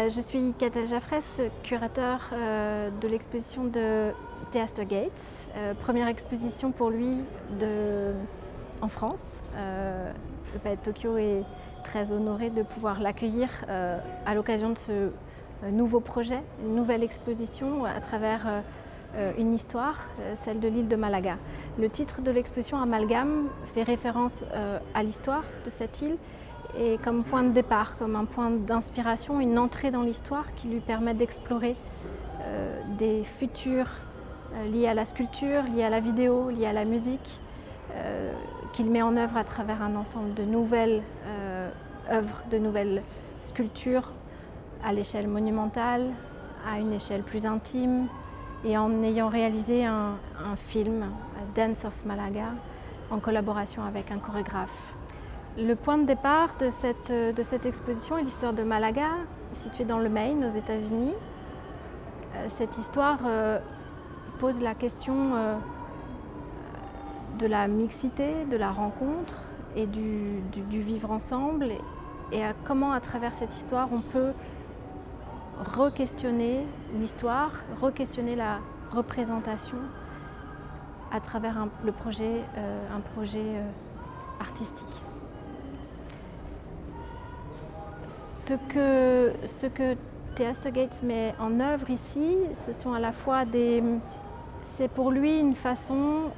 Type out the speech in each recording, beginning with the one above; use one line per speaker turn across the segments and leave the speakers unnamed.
Je suis Catel Jaffrès, curateur de l'exposition de Theaster Gates, première exposition pour lui en France. Le Palais de Tokyo est très honoré de pouvoir l'accueillir à l'occasion de ce nouveau projet, une nouvelle exposition à travers une histoire, celle de l'île de Malaga. Le titre de l'exposition Amalgame fait référence à l'histoire de cette île et comme point de départ, comme un point d'inspiration, une entrée dans l'histoire qui lui permet d'explorer des futurs liés à la sculpture, liés à la vidéo, liés à la musique, qu'il met en œuvre à travers un ensemble de nouvelles œuvres, de nouvelles sculptures à l'échelle monumentale, à une échelle plus intime, et en ayant réalisé un film, Dance of Malaga, en collaboration avec un chorégraphe. Le point de départ de cette exposition est l'histoire de Malaga, située dans le Maine, aux États-Unis. Cette histoire pose la question de la mixité, de la rencontre et du vivre ensemble, et à comment, à travers cette histoire, on peut re-questionner l'histoire, re-questionner la représentation à travers un projet artistique. Ce que Theaster Gates met en œuvre ici, ce sont à la fois c'est pour lui une façon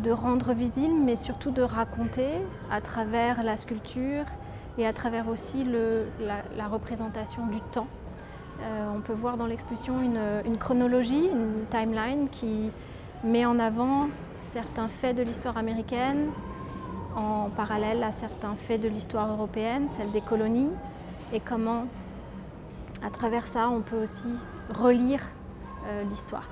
de rendre visible, mais surtout de raconter à travers la sculpture et à travers aussi la représentation du temps. On peut voir dans l'exposition une chronologie, une timeline qui met en avant certains faits de l'histoire américaine en parallèle à certains faits de l'histoire européenne, celle des colonies, et comment, à travers ça, on peut aussi relire l'histoire.